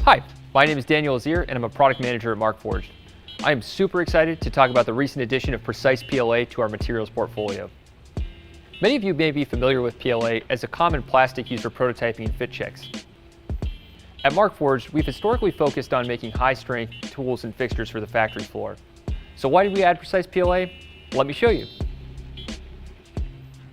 Hi, my name is Daniel Lazier and I'm a product manager at Markforged. I am super excited to talk about the recent addition of precise PLA to our materials portfolio. Many of you may be familiar with PLA as a common plastic used for prototyping and fit checks. At Markforged, we've historically focused on making high-strength tools and fixtures for the factory floor. So why did we add precise PLA? Let me show you.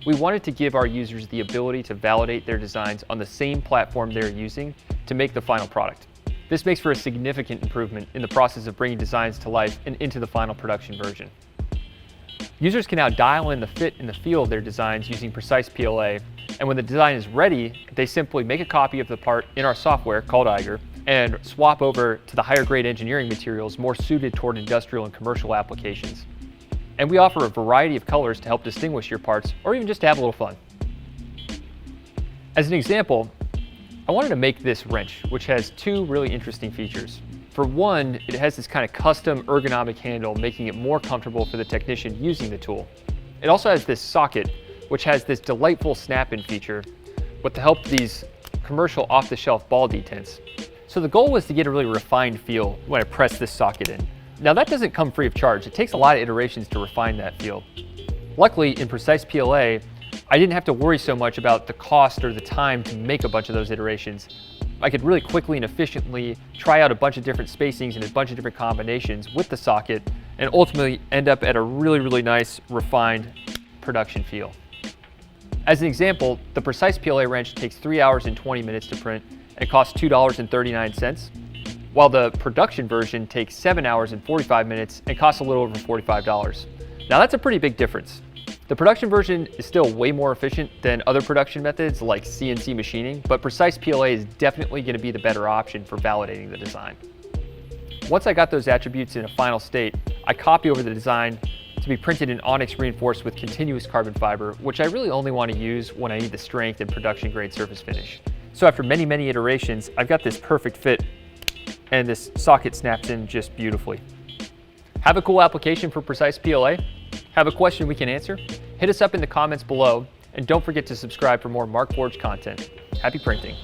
We wanted to give our users the ability to validate their designs on the same platform they're using to make the final product. This makes for a significant improvement in the process of bringing designs to life and into the final production version. Users can now dial in the fit and the feel of their designs using precise PLA, and when the design is ready, they simply make a copy of the part in our software called Eiger and swap over to the higher grade engineering materials more suited toward industrial and commercial applications. And we offer a variety of colors to help distinguish your parts or even just to have a little fun. As an example, I wanted to make this wrench, which has two really interesting features. For one, it has this kind of custom ergonomic handle, making it more comfortable for the technician using the tool. It also has this socket, which has this delightful snap-in feature with the help of these commercial off-the-shelf ball detents. So the goal was to get a really refined feel when I press this socket in. Now that doesn't come free of charge. It takes a lot of iterations to refine that feel. Luckily, in precise PLA, I didn't have to worry so much about the cost or the time to make a bunch of those iterations. I could really quickly and efficiently try out a bunch of different spacings and a bunch of different combinations with the socket and ultimately end up at a really nice, refined production feel. As an example, the precise PLA wrench takes 3 hours and 20 minutes to print and costs $2.39, while the production version takes 7 hours and 45 minutes and costs a little over $45. Now that's a pretty big difference. The production version is still way more efficient than other production methods like CNC machining, but precise PLA is definitely going to be the better option for validating the design. Once I got those attributes in a final state, I copy over the design to be printed in onyx reinforced with continuous carbon fiber, which I really only want to use when I need the strength and production grade surface finish. So after many iterations, I've got this perfect fit and this socket snaps in just beautifully. Have a cool application for precise PLA? Have a question we can answer? Hit us up in the comments below, and don't forget to subscribe for more Markforged content. Happy printing.